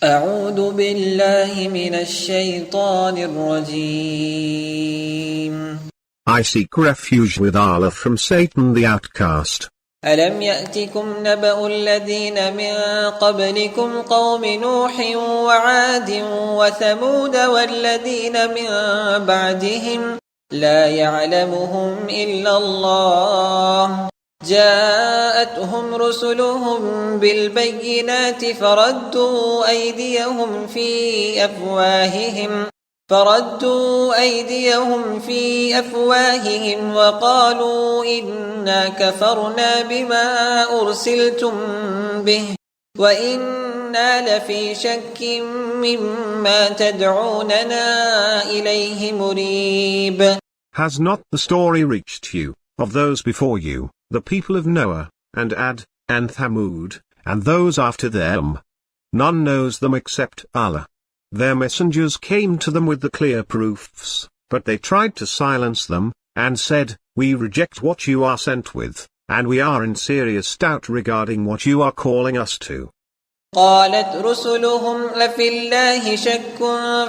أعوذ بالله من الشيطان الرجيم. I seek refuge with Allah from Satan the outcast. ألم يأتكم نبأ الذين من قبلكم قوم نوح وعاد وثمود والذين من بعدهم لا يعلمهم إلا الله جاءتهم رسلهم بالبينات فردوا أيديهم في أفواههم وقالوا إنا كفرنا بما أرسلتم به وإنا لفي شك مما تدعوننا إليه مريب. Has not the story reached you, of those before you, the people of Noah, and Ad, and Thamud, and those after them? None knows them except Allah. Their messengers came to them with the clear proofs, but they tried to silence them, and said, "We reject what you are sent with, and we are in serious doubt regarding what you are calling us to." قالت رسلهم أفي الله شك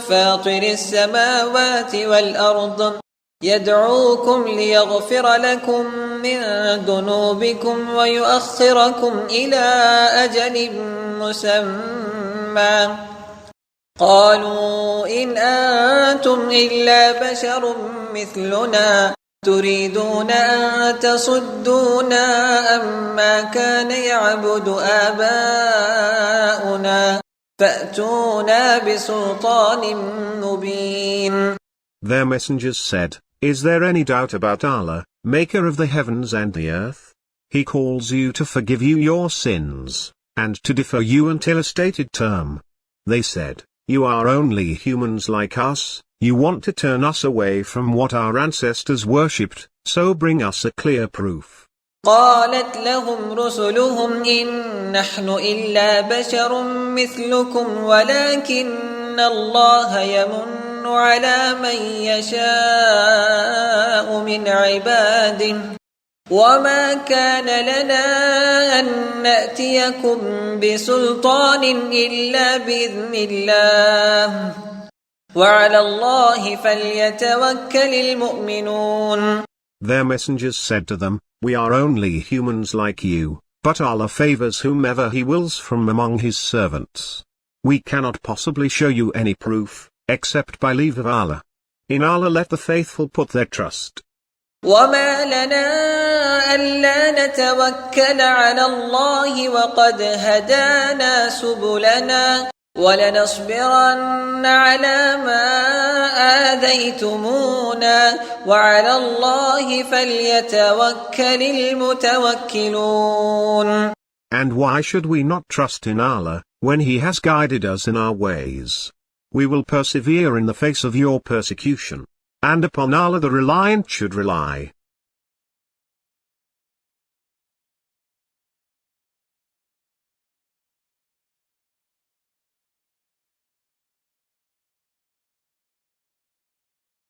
فاطر السماوات والأرض يدعوكم ليغفر لكم من ذنوبكم ويؤخركم إلى أجل مسمى قالوا إن أنتم إلا بشر مثلنا تريدون أن تصدونا أما كان يعبد آباؤنا فأتونا بسلطان مبين. Their messengers said, "Is there any doubt about Allah, maker of the heavens and the earth? He calls you to forgive you your sins, and to defer you until a stated term." They said, "You are only humans like us, you want to turn us away from what our ancestors worshipped, so bring us a clear proof." قالت لهم رسلهم إن نحن إلا بشر مثلكم ولكن الله يمن على من يشاء من عباده وما كان لنا أن نأتيكم بسلطان إلا بإذن الله وعلى الله فليتوكل المؤمنون. Their messengers said to them, "We are only humans like you, but Allah favors whomever He wills from among His servants. We cannot possibly show you any proof, except by leave of Allah. In Allah let the faithful put their trust." وما لنا ألا نتوكل على الله وقد هدانا سبلنا ولنصبرن على ما آذيتمونا وعلى الله فليتوكل المتوكلون. And why should we not trust in Allah, when He has guided us in our ways? We will persevere in the face of your persecution. And upon Allah the reliant should rely.